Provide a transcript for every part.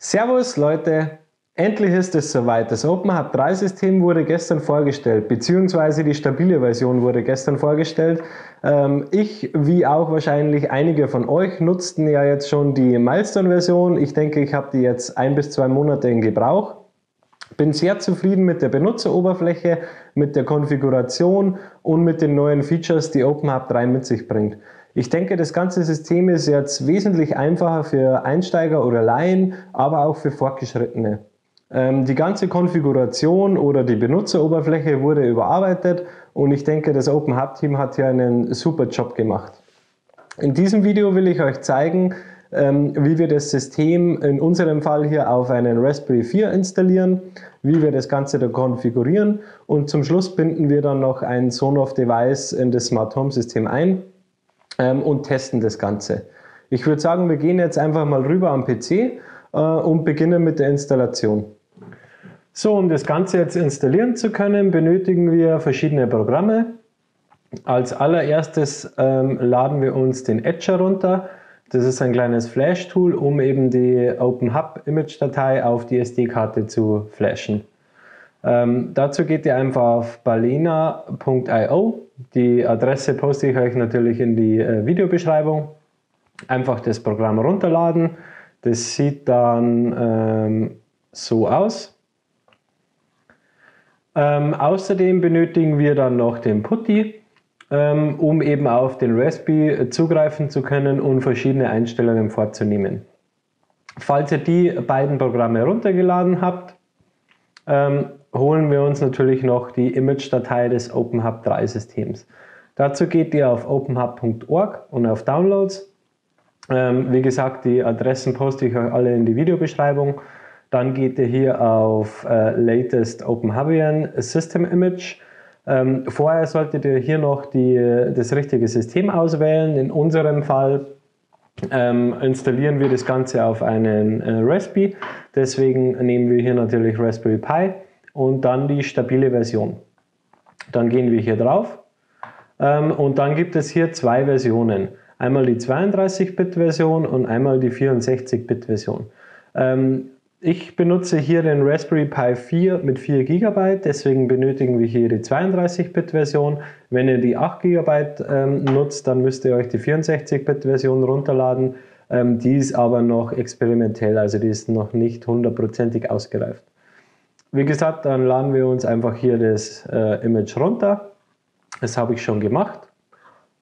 Servus Leute, endlich ist es soweit. Das OpenHub 3 System wurde gestern vorgestellt, beziehungsweise die stabile Version wurde gestern vorgestellt. Ich, wie auch wahrscheinlich einige von euch, nutzten ja jetzt schon die Milestone-Version. Ich denke, ich habe die jetzt 1 bis 2 Monate in Gebrauch. Bin sehr zufrieden mit der Benutzeroberfläche, mit der Konfiguration und mit den neuen Features, die OpenHub 3 mit sich bringt. Ich denke, das ganze System ist jetzt wesentlich einfacher für Einsteiger oder Laien, aber auch für Fortgeschrittene. Die ganze Konfiguration oder die Benutzeroberfläche wurde überarbeitet und ich denke, das OpenHub-Team hat hier einen super Job gemacht. In diesem Video will ich euch zeigen, wie wir das System in unserem Fall hier auf einen Raspberry 4 installieren, wie wir das Ganze da konfigurieren und zum Schluss binden wir dann noch ein Sonos-Device in das Smart Home System ein und testen das Ganze. Ich würde sagen, wir gehen jetzt einfach mal rüber am PC und beginnen mit der Installation. So, um das Ganze jetzt installieren zu können, benötigen wir verschiedene Programme. Als allererstes laden wir uns den Etcher runter. Das ist ein kleines Flash-Tool, um eben die OpenHub-Image-Datei auf die SD-Karte zu flashen. Dazu geht ihr einfach auf balena.io. Die Adresse poste ich euch natürlich in die Videobeschreibung. Einfach das Programm runterladen. Das sieht dann so aus. Außerdem benötigen wir dann noch den PuTTY, um eben auf den Raspberry zugreifen zu können und verschiedene Einstellungen vorzunehmen. Falls ihr die beiden Programme runtergeladen habt, holen wir uns natürlich noch die Image-Datei des OpenHub 3 Systems. Dazu geht ihr auf openhub.org und auf Downloads. Wie gesagt, die Adressen poste ich euch alle in die Videobeschreibung. Dann geht ihr hier auf Latest OpenHubian System Image. Vorher solltet ihr hier noch das richtige System auswählen. In unserem Fall installieren wir das Ganze auf einen Raspberry. Deswegen nehmen wir hier natürlich Raspberry Pi und dann die stabile Version. Dann gehen wir hier drauf und dann gibt es hier zwei Versionen. Einmal die 32-Bit-Version und einmal die 64-Bit-Version. Ich benutze hier den Raspberry Pi 4 mit 4 GB, deswegen benötigen wir hier die 32-Bit-Version. Wenn ihr die 8 GB nutzt, dann müsst ihr euch die 64-Bit-Version runterladen. Die ist aber noch experimentell, also die ist noch nicht hundertprozentig ausgereift. Wie gesagt, dann laden wir uns einfach hier das Image runter. Das habe ich schon gemacht.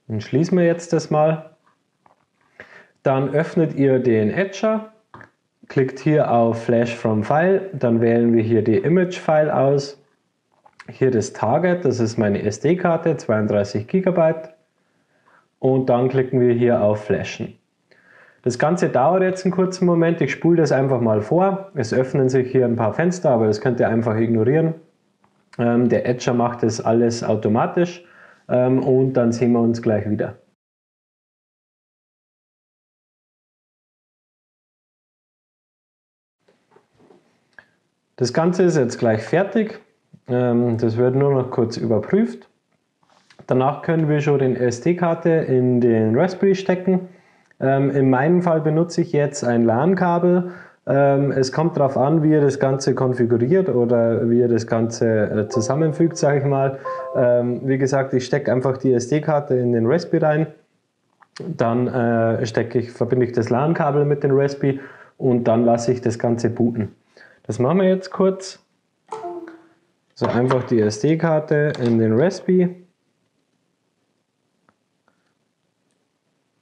Dann schließen wir jetzt das mal. Dann öffnet ihr den Etcher. Klickt hier auf Flash from File, dann wählen wir hier die Image-File aus. Hier das Target, das ist meine SD-Karte, 32 GB. Und dann klicken wir hier auf Flashen. Das Ganze dauert jetzt einen kurzen Moment, ich spule das einfach mal vor. Es öffnen sich hier ein paar Fenster, aber das könnt ihr einfach ignorieren. Der Etcher macht das alles automatisch und dann sehen wir uns gleich wieder. Das Ganze ist jetzt gleich fertig, das wird nur noch kurz überprüft. Danach können wir schon die SD-Karte in den Raspberry stecken. In meinem Fall benutze ich jetzt ein LAN-Kabel. Es kommt darauf an, wie ihr das Ganze konfiguriert oder wie ihr das Ganze zusammenfügt, sage ich mal. Wie gesagt, ich stecke einfach die SD-Karte in den Raspberry rein. Dann verbinde ich das LAN-Kabel mit dem Raspberry und dann lasse ich das Ganze booten. Das machen wir jetzt kurz. So, einfach die SD-Karte in den Raspberry.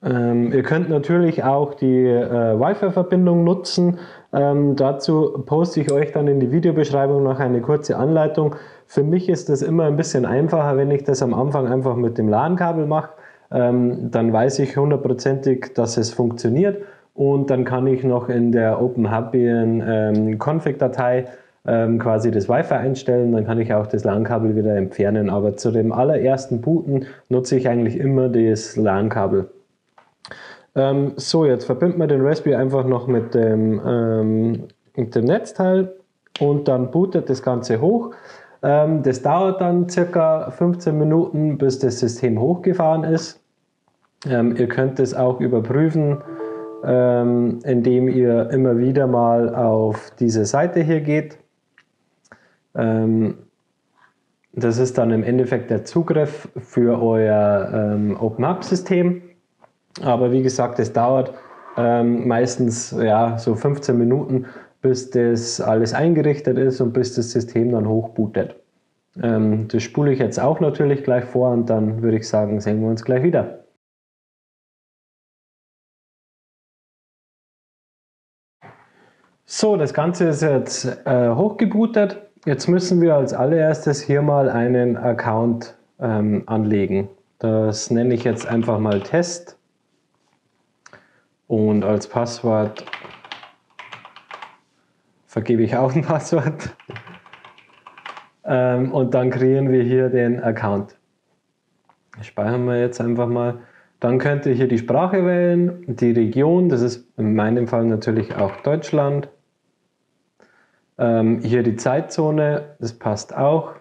Ihr könnt natürlich auch die Wi-Fi-Verbindung nutzen. Dazu poste ich euch dann in die Videobeschreibung noch eine kurze Anleitung. Für mich ist das immer ein bisschen einfacher, wenn ich das am Anfang einfach mit dem LAN-Kabel mache. Dann weiß ich hundertprozentig, dass es funktioniert. Und dann kann ich noch in der OpenHubian Config-Datei quasi das Wi-Fi einstellen, dann kann ich auch das LAN-Kabel wieder entfernen. Aber zu dem allerersten Booten nutze ich eigentlich immer das LAN-Kabel. So, jetzt verbinden wir den Raspberry einfach noch mit dem Netzteil und dann bootet das Ganze hoch. Das dauert dann circa 15 Minuten, bis das System hochgefahren ist. Ihr könnt es auch überprüfen, indem ihr immer wieder mal auf diese Seite hier geht. Das ist dann im Endeffekt der Zugriff für euer OpenHub-System. Aber wie gesagt, es dauert meistens ja, so 15 Minuten, bis das alles eingerichtet ist und bis das System dann hochbootet. Das spule ich jetzt auch natürlich gleich vor und dann würde ich sagen, sehen wir uns gleich wieder. So, das Ganze ist jetzt hochgebootet. Jetzt müssen wir als allererstes hier mal einen Account anlegen. Das nenne ich jetzt einfach mal Test und als Passwort vergebe ich auch ein Passwort und dann kreieren wir hier den Account. Speichern wir jetzt einfach mal. Dann könnt ihr hier die Sprache wählen, die Region, das ist in meinem Fall natürlich auch Deutschland. Hier die Zeitzone, das passt auch.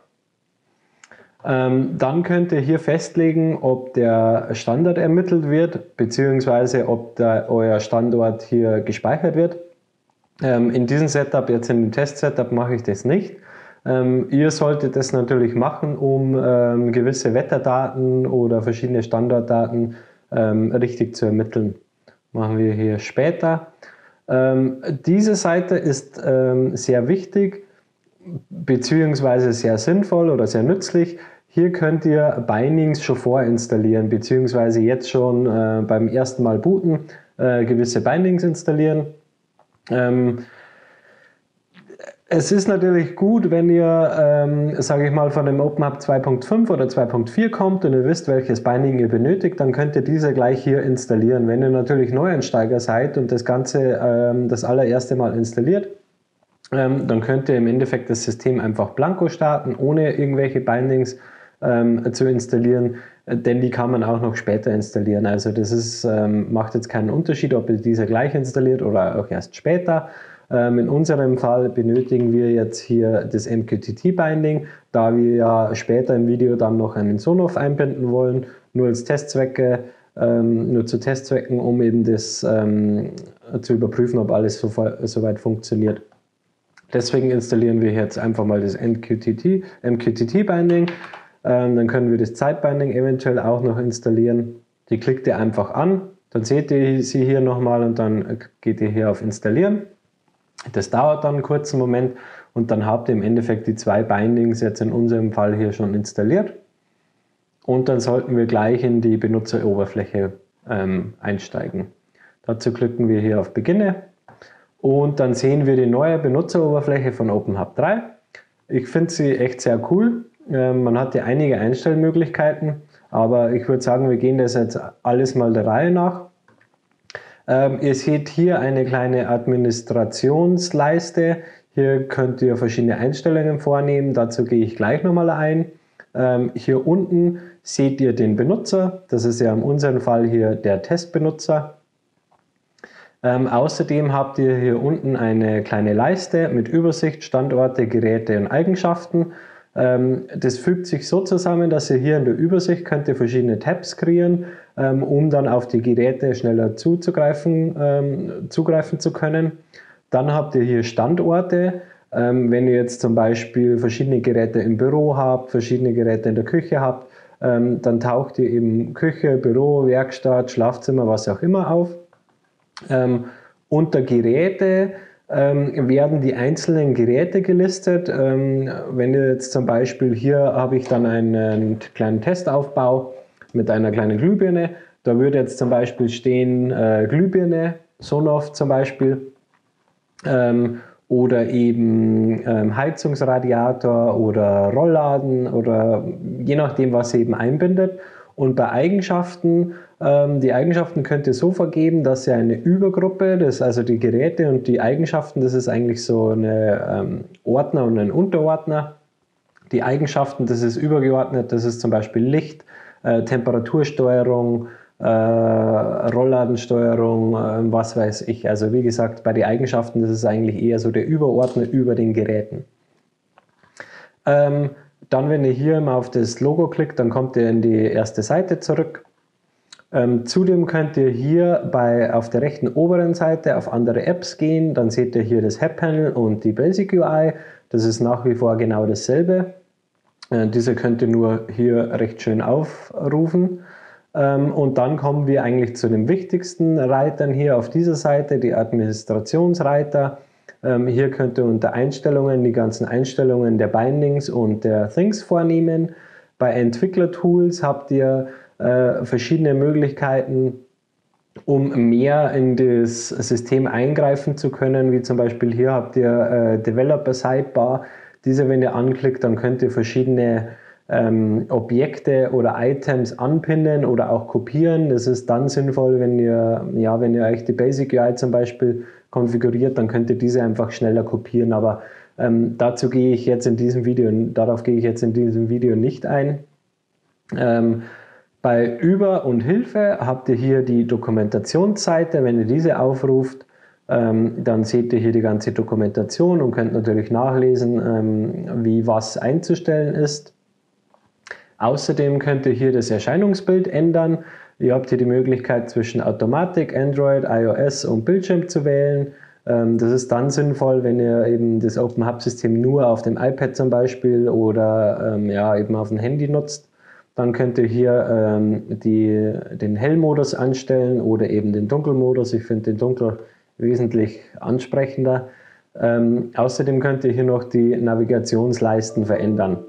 Dann könnt ihr hier festlegen, ob der Standort ermittelt wird, beziehungsweise ob euer Standort hier gespeichert wird. In diesem Setup, jetzt in dem Test-Setup, mache ich das nicht. Ihr solltet das natürlich machen, um gewisse Wetterdaten oder verschiedene Standortdaten richtig zu ermitteln. Machen wir hier später. Diese Seite ist sehr wichtig beziehungsweise sehr sinnvoll oder sehr nützlich. Hier könnt ihr Bindings schon vorinstallieren beziehungsweise jetzt schon beim ersten Mal booten gewisse Bindings installieren. Es ist natürlich gut, wenn ihr, sage ich mal, von dem OpenHub 2.5 oder 2.4 kommt und ihr wisst, welches Binding ihr benötigt, dann könnt ihr diese gleich hier installieren. Wenn ihr natürlich Neueinsteiger seid und das Ganze das allererste Mal installiert, dann könnt ihr im Endeffekt das System einfach blanko starten, ohne irgendwelche Bindings zu installieren, denn die kann man auch noch später installieren. Also das ist, macht jetzt keinen Unterschied, ob ihr diese gleich installiert oder auch erst später. In unserem Fall benötigen wir jetzt hier das MQTT-Binding, da wir ja später im Video dann noch einen Sonoff einbinden wollen, nur als Testzwecke, nur zu Testzwecken, um eben das zu überprüfen, ob alles soweit funktioniert. Deswegen installieren wir jetzt einfach mal das MQTT-Binding. Dann können wir das Zeitbinding eventuell auch noch installieren. Die klickt ihr einfach an, dann seht ihr sie hier nochmal und dann geht ihr hier auf Installieren. Das dauert dann einen kurzen Moment und dann habt ihr im Endeffekt die zwei Bindings jetzt in unserem Fall hier schon installiert. Und dann sollten wir gleich in die Benutzeroberfläche einsteigen. Dazu klicken wir hier auf Beginne und dann sehen wir die neue Benutzeroberfläche von OpenHub 3. Ich finde sie echt sehr cool. Man hat hier einige Einstellmöglichkeiten, aber ich würde sagen, wir gehen das jetzt alles mal der Reihe nach. Ihr seht hier eine kleine Administrationsleiste. Hier könnt ihr verschiedene Einstellungen vornehmen. Dazu gehe ich gleich nochmal ein. Hier unten seht ihr den Benutzer. Das ist ja in unserem Fall hier der Testbenutzer. Außerdem habt ihr hier unten eine kleine Leiste mit Übersicht, Standorte, Geräte und Eigenschaften. Das fügt sich so zusammen, dass ihr hier in der Übersicht könnt ihr verschiedene Tabs kreieren, um dann auf die Geräte schneller zugreifen zu können. Dann habt ihr hier Standorte. Wenn ihr jetzt zum Beispiel verschiedene Geräte im Büro habt, verschiedene Geräte in der Küche habt, dann taucht ihr eben Küche, Büro, Werkstatt, Schlafzimmer, was auch immer auf. Unter Geräte werden die einzelnen Geräte gelistet. Wenn ihr jetzt zum Beispiel hier habe ich dann einen kleinen Testaufbau mit einer kleinen Glühbirne. Da würde jetzt zum Beispiel stehen Glühbirne, Sonoff zum Beispiel oder eben Heizungsradiator oder Rollladen oder je nachdem, was ihr eben einbindet. Und bei Eigenschaften, die Eigenschaften könnt ihr so vergeben, dass ihr eine Übergruppe, das ist also die Geräte und die Eigenschaften, das ist eigentlich so eine Ordner und ein Unterordner. Die Eigenschaften, das ist übergeordnet, das ist zum Beispiel Licht, Temperatursteuerung, Rollladensteuerung, was weiß ich. Also wie gesagt, bei den Eigenschaften, das ist eigentlich eher so der Überordner über den Geräten. Dann, wenn ihr hier mal auf das Logo klickt, dann kommt ihr in die erste Seite zurück. Zudem könnt ihr hier auf der rechten oberen Seite auf andere Apps gehen, dann seht ihr hier das Help-Panel und die Basic UI, das ist nach wie vor genau dasselbe. Diese könnt ihr nur hier recht schön aufrufen. Und dann kommen wir eigentlich zu den wichtigsten Reitern hier auf dieser Seite, die Administrationsreiter. Hier könnt ihr unter Einstellungen die ganzen Einstellungen der Bindings und der Things vornehmen. Bei Entwicklertools habt ihr verschiedene Möglichkeiten, um mehr in das System eingreifen zu können, wie zum Beispiel hier habt ihr Developer Sidebar. Diese, wenn ihr anklickt, dann könnt ihr verschiedene Objekte oder Items anpinnen oder auch kopieren. Das ist dann sinnvoll, wenn ihr euch die Basic UI zum Beispiel konfiguriert, dann könnt ihr diese einfach schneller kopieren. Aber darauf gehe ich jetzt in diesem Video nicht ein. Bei Über- und Hilfe habt ihr hier die Dokumentationsseite. Wenn ihr diese aufruft, dann seht ihr hier die ganze Dokumentation und könnt natürlich nachlesen, wie was einzustellen ist. Außerdem könnt ihr hier das Erscheinungsbild ändern. Ihr habt hier die Möglichkeit zwischen Automatik, Android, iOS und Bildschirm zu wählen. Das ist dann sinnvoll, wenn ihr eben das Open Hub System nur auf dem iPad zum Beispiel oder eben auf dem Handy nutzt. Dann könnt ihr hier den Hellmodus anstellen oder eben den Dunkelmodus. Ich finde den Dunkel wesentlich ansprechender. Außerdem könnt ihr hier noch die Navigationsleisten verändern.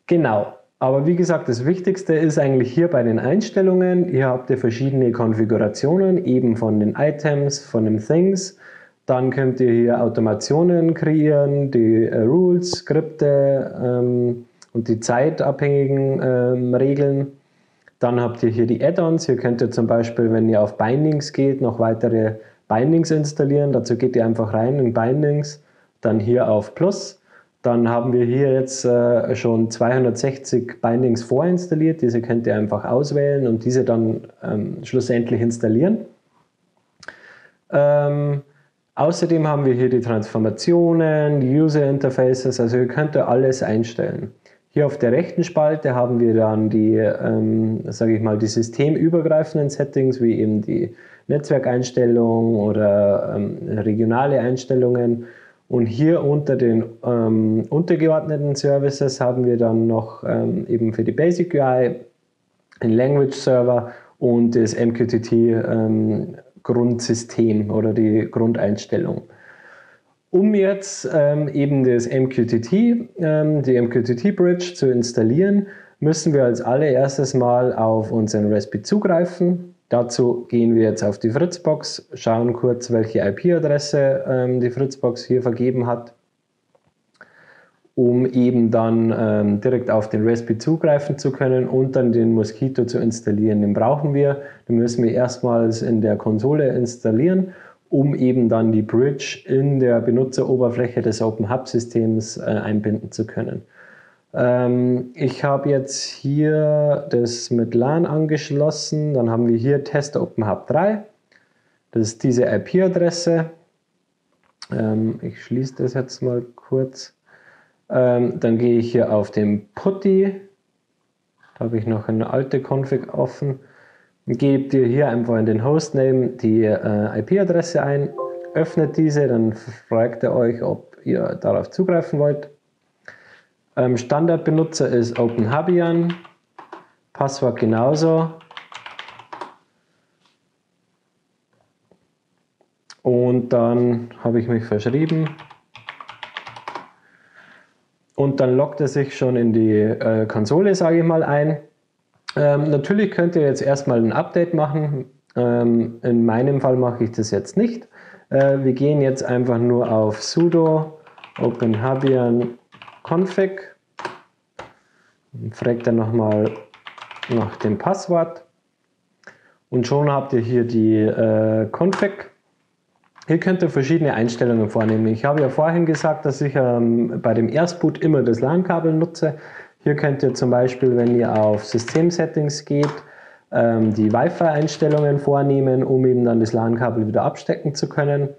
Genau, aber wie gesagt, das Wichtigste ist eigentlich hier bei den Einstellungen. Hier habt ihr verschiedene Konfigurationen, eben von den Items, von den Things. Dann könnt ihr hier Automationen kreieren, die Rules, Skripte und die zeitabhängigen Regeln. Dann habt ihr hier die Add-ons. Hier könnt ihr zum Beispiel, wenn ihr auf Bindings geht, noch weitere Bindings installieren. Dazu geht ihr einfach rein in Bindings, dann hier auf Plus. Dann haben wir hier jetzt schon 260 Bindings vorinstalliert. Diese könnt ihr einfach auswählen und diese dann schlussendlich installieren. Außerdem haben wir hier die Transformationen, die User Interfaces, also ihr könnt alles einstellen. Hier auf der rechten Spalte haben wir dann die, die systemübergreifenden Settings, wie eben die Netzwerkeinstellungen oder regionale Einstellungen. Und hier unter den untergeordneten Services haben wir dann noch eben für die Basic UI den Language Server und das MQTT Grundsystem oder die Grundeinstellung. Um jetzt eben das die MQTT Bridge zu installieren, müssen wir als allererstes mal auf unseren Raspi zugreifen. Dazu gehen wir jetzt auf die Fritzbox, schauen kurz, welche IP-Adresse die Fritzbox hier vergeben hat, um eben dann direkt auf den Raspi zugreifen zu können und dann den Mosquito zu installieren. Den brauchen wir, den müssen wir erstmals in der Konsole installieren, um eben dann die Bridge in der Benutzeroberfläche des Open Hub Systems einbinden zu können. Ich habe jetzt hier das mit LAN angeschlossen, dann haben wir hier Test Open Hub 3, das ist diese IP-Adresse. Ich schließe das jetzt mal kurz. Dann gehe ich hier auf den PuTTY, da habe ich noch eine alte Config offen. Gebt ihr hier einfach in den Hostname die IP-Adresse ein, öffnet diese, dann fragt er euch, ob ihr darauf zugreifen wollt. Standardbenutzer ist OpenHubian, Passwort genauso. Und dann habe ich mich verschrieben. Und dann loggt er sich schon in die Konsole, sage ich mal, ein. Natürlich könnt ihr jetzt erstmal ein Update machen. In meinem Fall mache ich das jetzt nicht. Wir gehen jetzt einfach nur auf sudo openhubian config. Fragt er nochmal nach dem Passwort. Und schon habt ihr hier die Config. Hier könnt ihr verschiedene Einstellungen vornehmen. Ich habe ja vorhin gesagt, dass ich bei dem Erstboot immer das LAN-Kabel nutze. Hier könnt ihr zum Beispiel, wenn ihr auf System-Settings geht, die Wi-Fi-Einstellungen vornehmen, um eben dann das LAN-Kabel wieder abstecken zu können.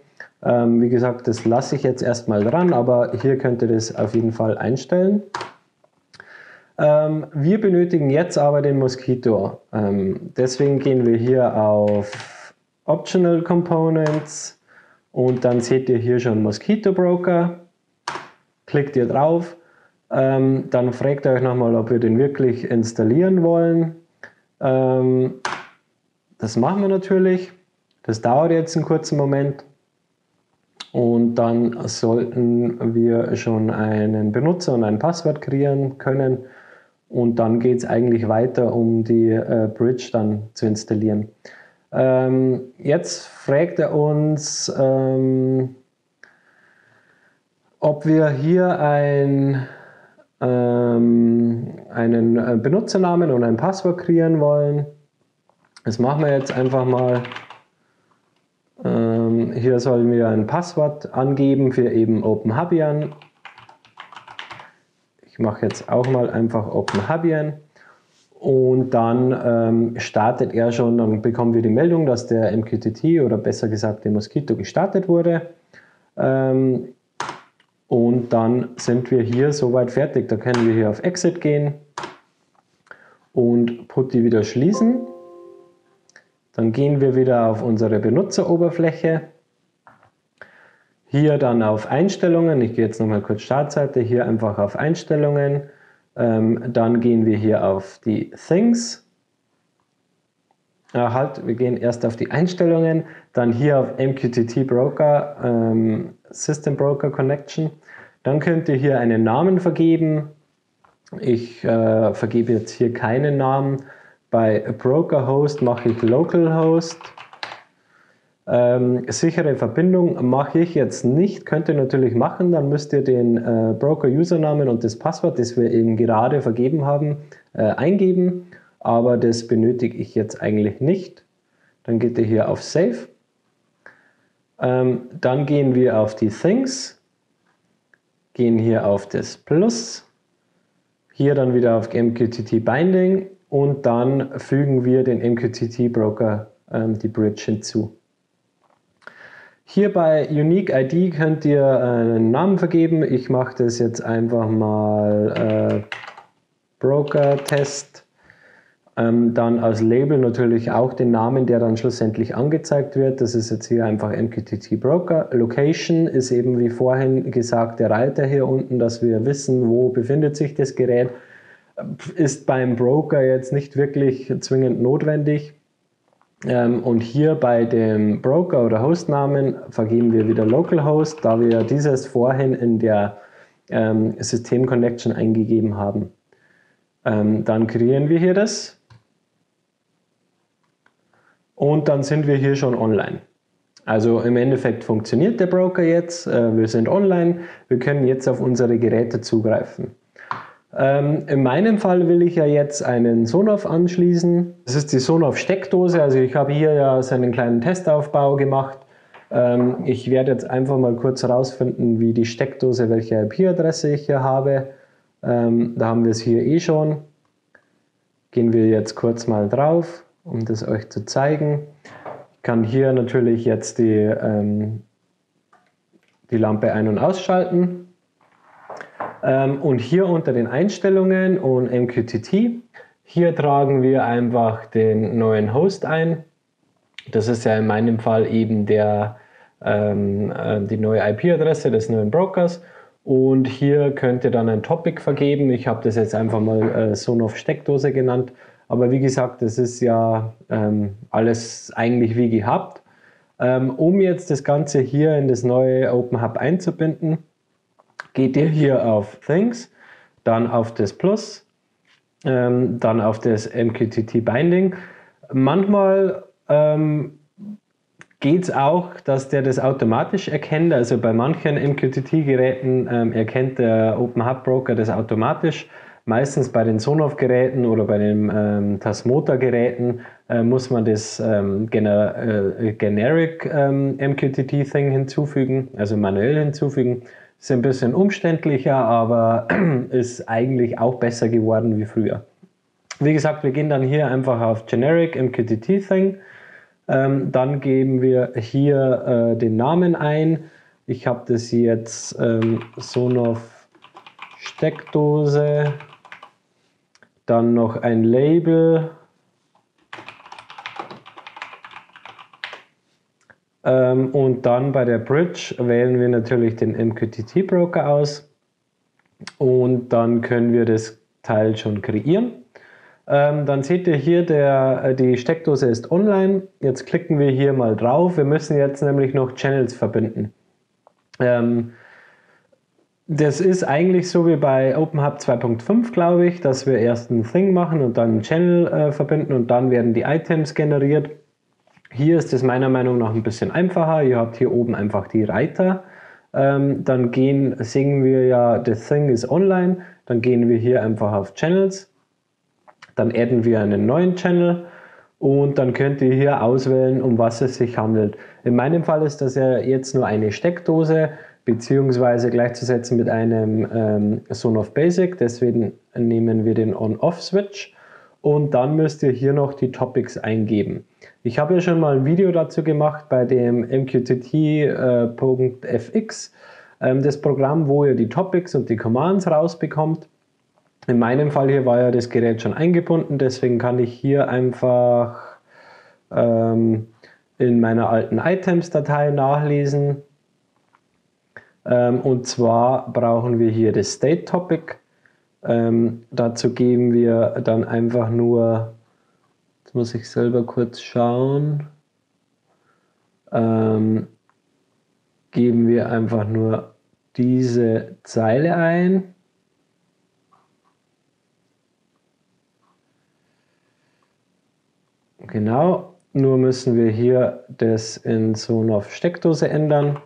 Wie gesagt, das lasse ich jetzt erstmal dran, aber hier könnt ihr das auf jeden Fall einstellen. Wir benötigen jetzt aber den Mosquito. Deswegen gehen wir hier auf Optional Components und dann seht ihr hier schon Mosquito Broker. Klickt ihr drauf. Dann fragt ihr euch nochmal, ob wir den wirklich installieren wollen. Das machen wir natürlich. Das dauert jetzt einen kurzen Moment. Und dann sollten wir schon einen Benutzer und ein Passwort kreieren können. Und dann geht es eigentlich weiter, um die Bridge dann zu installieren. Jetzt fragt er uns, ob wir hier einen Benutzernamen und ein Passwort kreieren wollen. Das machen wir jetzt einfach mal. Hier sollen wir ein Passwort angeben für eben OpenHabian. Ich mache jetzt auch mal einfach OpenHabian und dann startet er schon, dann bekommen wir die Meldung, dass der MQTT oder besser gesagt der Mosquito gestartet wurde. Und dann sind wir hier soweit fertig. Da können wir hier auf Exit gehen und PuTTY wieder schließen. Dann gehen wir wieder auf unsere Benutzeroberfläche. Hier dann auf Einstellungen. Ich gehe jetzt nochmal kurz Startseite. Hier einfach auf Einstellungen. Dann gehen wir hier auf die Things. Wir gehen erst auf die Einstellungen, dann hier auf MQTT Broker, System Broker Connection. Dann könnt ihr hier einen Namen vergeben. Ich vergebe jetzt hier keinen Namen. Bei Broker Host mache ich Local Host. Sichere Verbindung mache ich jetzt nicht, könnt ihr natürlich machen, dann müsst ihr den Broker-Usernamen und das Passwort, das wir eben gerade vergeben haben, eingeben, aber das benötige ich jetzt eigentlich nicht. Dann geht ihr hier auf Save. Dann gehen wir auf die Things, gehen hier auf das Plus, hier dann wieder auf MQTT Binding und dann fügen wir den MQTT Broker, die Bridge hinzu. Hier bei Unique ID könnt ihr einen Namen vergeben. Ich mache das jetzt einfach mal Broker Test. Dann als Label natürlich auch den Namen, der dann schlussendlich angezeigt wird. Das ist jetzt hier einfach MQTT Broker. Location ist eben wie vorhin gesagt der Reiter hier unten, dass wir wissen, wo befindet sich das Gerät. Ist beim Broker jetzt nicht wirklich zwingend notwendig. Und hier bei dem Broker oder Hostnamen vergeben wir wieder Localhost, da wir dieses vorhin in der System Connection eingegeben haben. Dann kreieren wir hier das und dann sind wir hier schon online. Also im Endeffekt funktioniert der Broker jetzt, wir sind online, wir können jetzt auf unsere Geräte zugreifen. In meinem Fall will ich ja jetzt einen Sonoff anschließen. Das ist die Sonoff Steckdose, also ich habe hier ja so einen kleinen Testaufbau gemacht. Ich werde jetzt einfach mal kurz herausfinden, wie die Steckdose, welche IP-Adresse ich hier habe. Da haben wir es hier eh schon. Gehen wir jetzt kurz mal drauf, um das euch zu zeigen. Ich kann hier natürlich jetzt die Lampe ein- und ausschalten. Und hier unter den Einstellungen und MQTT, hier tragen wir einfach den neuen Host ein. Das ist ja in meinem Fall eben die neue IP-Adresse des neuen Brokers. Und hier könnt ihr dann ein Topic vergeben. Ich habe das jetzt einfach mal Sonoff Steckdose genannt. Aber wie gesagt, das ist ja alles eigentlich wie gehabt. Um jetzt das Ganze hier in das neue OpenHub einzubinden, geht ihr hier auf Things, dann auf das Plus, dann auf das MQTT Binding. Manchmal geht es auch, dass der das automatisch erkennt. Also bei manchen MQTT-Geräten erkennt der OpenHub Broker das automatisch. Meistens bei den Sonoff-Geräten oder bei den Tasmota-Geräten muss man das Generic MQTT-Thing hinzufügen, also manuell hinzufügen. Ist ein bisschen umständlicher, aber ist eigentlich auch besser geworden wie früher. Wie gesagt, wir gehen dann hier einfach auf Generic MQTT Thing. Dann geben wir hier den Namen ein. Ich habe das jetzt Sonoff Steckdose dann noch ein Label, und dann bei der Bridge wählen wir natürlich den MQTT Broker aus und dann können wir das Teil schon kreieren. Dann seht ihr hier, die Steckdose ist online. Jetzt klicken wir hier mal drauf. Wir müssen jetzt nämlich noch Channels verbinden. Das ist eigentlich so wie bei OpenHub 2.5, glaube ich, dass wir erst ein Thing machen und dann einen Channel verbinden und dann werden die Items generiert. Hier ist es meiner Meinung nach ein bisschen einfacher. Ihr habt hier oben einfach die Reiter. Dann sehen wir ja, the Thing ist online. Dann gehen wir hier einfach auf Channels. Dann adden wir einen neuen Channel und dann könnt ihr hier auswählen, um was es sich handelt. In meinem Fall ist das ja jetzt nur eine Steckdose, beziehungsweise gleichzusetzen mit einem Sonos Basic. Deswegen nehmen wir den On-Off-Switch und dann müsst ihr hier noch die Topics eingeben. Ich habe ja schon mal ein Video dazu gemacht bei dem MQTT.fx, das Programm, wo ihr die Topics und die Commands rausbekommt. In meinem Fall hier war ja das Gerät schon eingebunden, deswegen kann ich hier einfach in meiner alten Items-Datei nachlesen. Und zwar brauchen wir hier das State Topic. Dazu geben wir dann einfach nur, jetzt muss ich selber kurz schauen, geben wir einfach nur diese Zeile ein. Genau, nur müssen wir hier das in Sonos Steckdose ändern.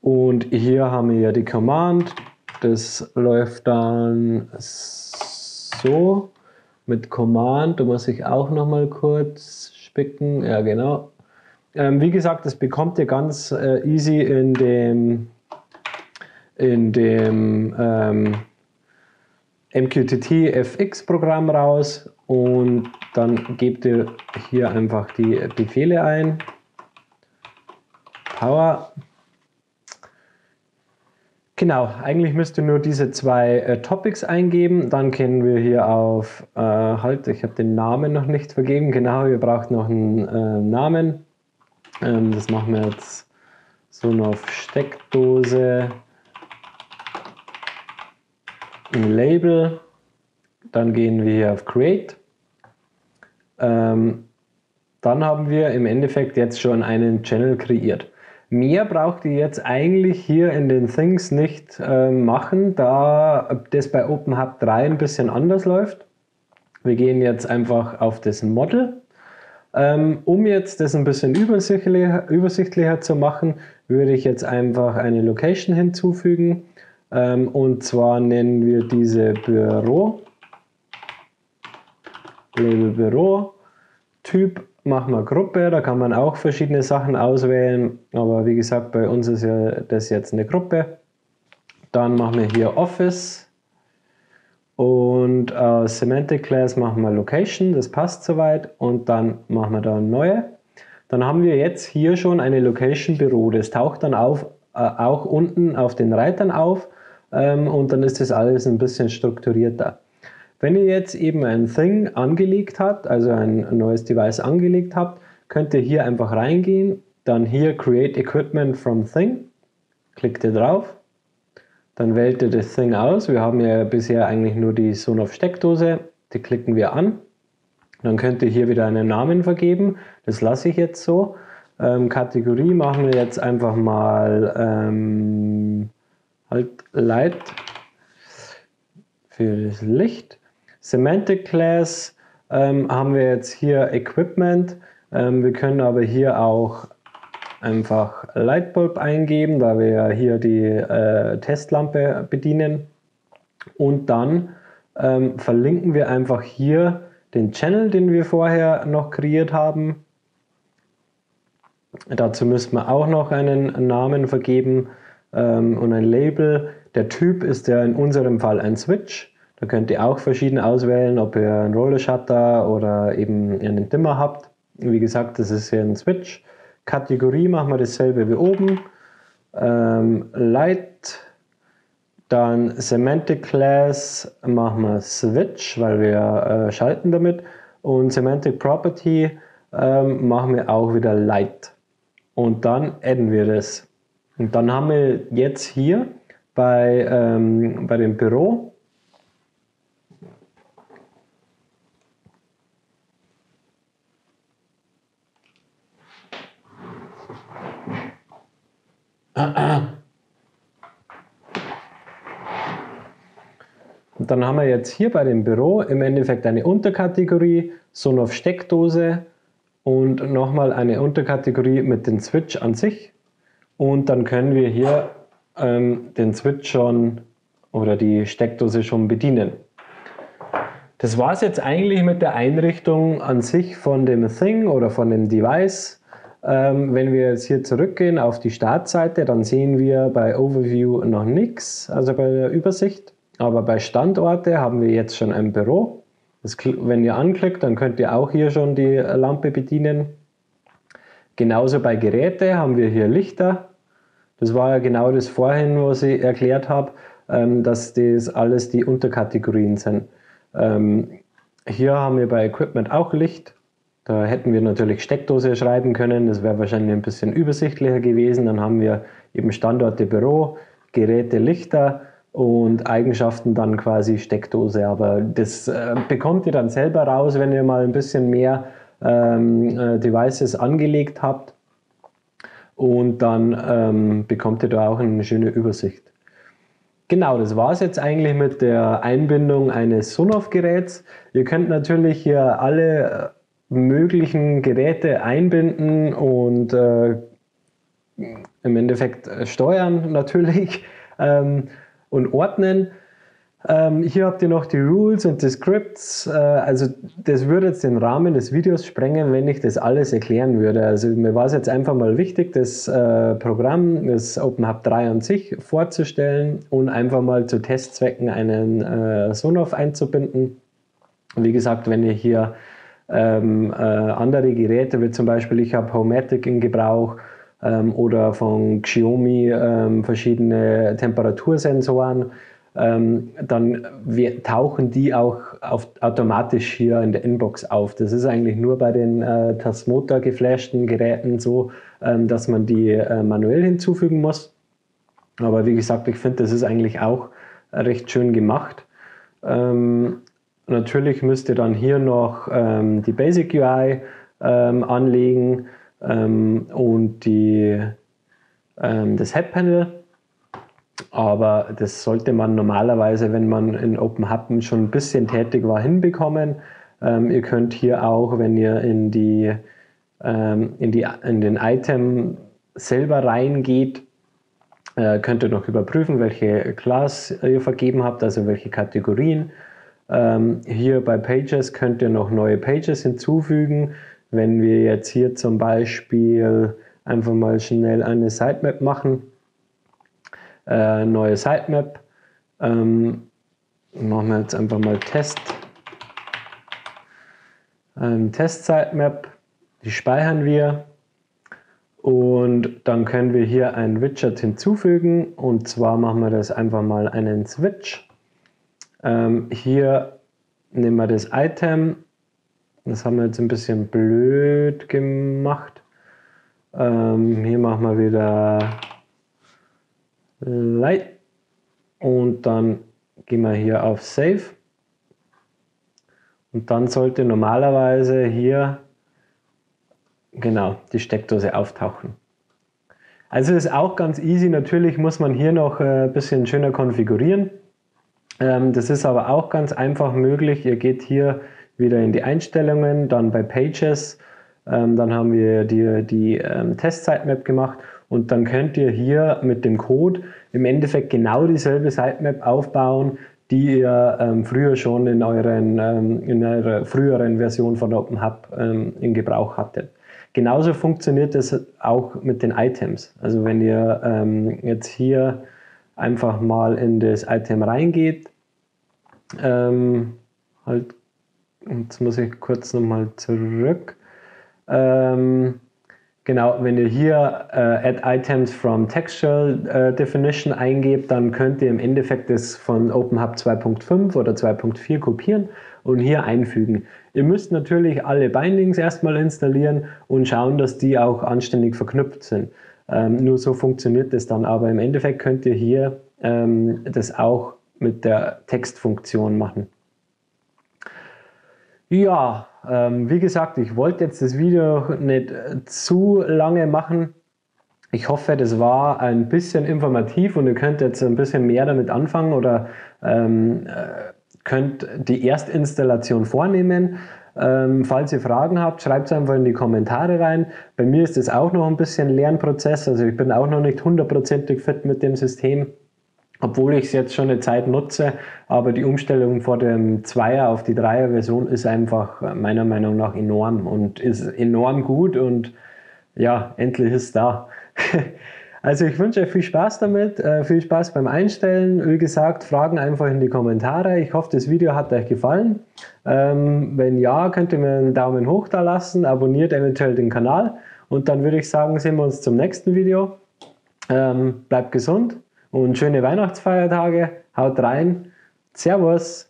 Und hier haben wir ja die Command. Das läuft dann so mit Command. Da muss ich auch noch mal kurz spicken. Ja, genau. Wie gesagt, das bekommt ihr ganz easy in dem MQTT-FX-Programm raus und dann gebt ihr hier einfach die Befehle ein. Power. Genau, eigentlich müsst ihr nur diese zwei Topics eingeben. Dann können wir hier auf, ich habe den Namen noch nicht vergeben. Genau, ihr braucht noch einen Namen. Das machen wir jetzt so auf Steckdose. Ein Label, dann gehen wir hier auf Create. Dann haben wir im Endeffekt jetzt schon einen Channel kreiert. Mehr braucht ihr jetzt eigentlich hier in den Things nicht machen, da das bei OpenHub 3 ein bisschen anders läuft. Wir gehen jetzt einfach auf das Model. Um jetzt das ein bisschen übersichtlicher zu machen, würde ich jetzt einfach eine Location hinzufügen. Und zwar nennen wir diese Büro, Label Büro, Typ machen wir Gruppe, da kann man auch verschiedene Sachen auswählen, aber wie gesagt, bei uns ist ja das jetzt eine Gruppe. Dann machen wir hier Office und Semantic Class machen wir Location, das passt soweit und dann machen wir da eine neue. Dann haben wir jetzt hier schon eine Location Büro, das taucht dann auch unten auf den Reitern auf. Und dann ist das alles ein bisschen strukturierter. Wenn ihr jetzt eben ein Thing angelegt habt, also ein neues Device angelegt habt, könnt ihr hier einfach reingehen, dann hier Create Equipment from Thing, klickt ihr drauf, dann wählt ihr das Thing aus. Wir haben ja bisher eigentlich nur die Sonos Steckdose, die klicken wir an. Dann könnt ihr hier wieder einen Namen vergeben, das lasse ich jetzt so. Kategorie machen wir jetzt einfach mal Light für das Licht. Semantic Class haben wir jetzt hier Equipment. Wir können aber hier auch einfach Lightbulb eingeben, da wir ja hier die Testlampe bedienen. Und dann verlinken wir einfach hier den Channel, den wir vorher noch kreiert haben. Dazu müssen wir auch noch einen Namen vergeben. Und ein Label. Der Typ ist ja in unserem Fall ein Switch. Da könnt ihr auch verschiedene auswählen, ob ihr einen Roller Shutter oder eben einen Dimmer habt. Wie gesagt, das ist hier ein Switch. Kategorie machen wir dasselbe wie oben. Light. Dann Semantic Class machen wir Switch, weil wir schalten damit. Und Semantic Property machen wir auch wieder Light. Und dann adden wir das. Und dann haben wir jetzt hier bei dem Büro Und dann haben wir jetzt hier bei dem Büro im Endeffekt eine Unterkategorie, Sonoff Steckdose und nochmal eine Unterkategorie mit dem Switch an sich. Und dann können wir hier den Switch schon oder die Steckdose schon bedienen. Das war es jetzt eigentlich mit der Einrichtung an sich von dem Thing oder von dem Device. Wenn wir jetzt hier zurückgehen auf die Startseite, dann sehen wir bei Overview noch nichts, also bei der Übersicht. Aber bei Standorte haben wir jetzt schon ein Büro. Wenn ihr anklickt, dann könnt ihr auch hier schon die Lampe bedienen. Genauso bei Geräte haben wir hier Lichter. Das war ja genau das vorhin, was ich erklärt habe, dass das alles die Unterkategorien sind. Hier haben wir bei Equipment auch Licht. Da hätten wir natürlich Steckdose schreiben können, das wäre wahrscheinlich ein bisschen übersichtlicher gewesen. Dann haben wir eben Standorte Büro, Geräte Lichter und Eigenschaften dann quasi Steckdose. Aber das bekommt ihr dann selber raus, wenn ihr mal ein bisschen mehr Devices angelegt habt. Und dann bekommt ihr da auch eine schöne Übersicht. Genau, das war es jetzt eigentlich mit der Einbindung eines Sonoff-Geräts. Ihr könnt natürlich hier alle möglichen Geräte einbinden und im Endeffekt steuern natürlich und ordnen. Hier habt ihr noch die Rules und die Scripts. Also das würde jetzt den Rahmen des Videos sprengen, wenn ich das alles erklären würde. Also mir war es jetzt einfach mal wichtig, das Programm, das OpenHub 3 an sich vorzustellen und einfach mal zu Testzwecken einen Sonoff einzubinden. Wie gesagt, wenn ihr hier andere Geräte, wie zum Beispiel ich habe Homematic in Gebrauch oder von Xiaomi verschiedene Temperatursensoren, dann tauchen die auch automatisch hier in der Inbox auf. Das ist eigentlich nur bei den Tasmota geflashten Geräten so, dass man die manuell hinzufügen muss. Aber wie gesagt, ich finde, das ist eigentlich auch recht schön gemacht. Natürlich müsst ihr dann hier noch die Basic UI anlegen und das Head-Panel. Aber das sollte man normalerweise, wenn man in OpenHub schon ein bisschen tätig war, hinbekommen. Ihr könnt hier auch, wenn ihr in den Item selber reingeht, könnt ihr noch überprüfen, welche Class ihr vergeben habt, also welche Kategorien. Hier bei Pages könnt ihr noch neue Pages hinzufügen. Wenn wir jetzt hier zum Beispiel einfach mal schnell eine Sitemap machen, neue Sitemap, machen wir jetzt einfach mal Test Sitemap, die speichern wir und dann können wir hier ein Widget hinzufügen und zwar machen wir das einfach mal einen Switch. Hier nehmen wir das Item, das haben wir jetzt ein bisschen blöd gemacht. Hier machen wir wieder Light und dann gehen wir hier auf Save und dann sollte normalerweise hier genau die Steckdose auftauchen. Also ist auch ganz easy, natürlich muss man hier noch ein bisschen schöner konfigurieren. Das ist aber auch ganz einfach möglich. Ihr geht hier wieder in die Einstellungen, dann bei Pages, dann haben wir die Test-Sitemap gemacht und dann könnt ihr hier mit dem Code im Endeffekt genau dieselbe Sitemap aufbauen, die ihr früher schon in eurer früheren Version von OpenHub in Gebrauch hattet. Genauso funktioniert das auch mit den Items. Also wenn ihr jetzt hier einfach mal in das Item reingeht, jetzt muss ich kurz nochmal zurück. Genau, wenn ihr hier Add Items from Textual Definition eingebt, dann könnt ihr im Endeffekt das von OpenHub 2.5 oder 2.4 kopieren und hier einfügen. Ihr müsst natürlich alle Bindings erstmal installieren und schauen, dass die auch anständig verknüpft sind. Nur so funktioniert das dann, aber im Endeffekt könnt ihr hier das auch mit der Textfunktion machen. Ja, wie gesagt, ich wollte jetzt das Video nicht zu lange machen. Ich hoffe, das war ein bisschen informativ und ihr könnt jetzt ein bisschen mehr damit anfangen oder könnt die Erstinstallation vornehmen. Falls ihr Fragen habt, schreibt es einfach in die Kommentare rein. Bei mir ist es auch noch ein bisschen Lernprozess, also ich bin auch noch nicht hundertprozentig fit mit dem System, obwohl ich es jetzt schon eine Zeit nutze, aber die Umstellung von dem 2er auf die 3er Version ist einfach meiner Meinung nach enorm und ist enorm gut und ja, endlich ist es da. Also ich wünsche euch viel Spaß damit, viel Spaß beim Einstellen. Wie gesagt, Fragen einfach in die Kommentare. Ich hoffe, das Video hat euch gefallen. Wenn ja, könnt ihr mir einen Daumen hoch da lassen, abonniert eventuell den Kanal und dann würde ich sagen, sehen wir uns zum nächsten Video. Bleibt gesund und schöne Weihnachtsfeiertage. Haut rein. Servus.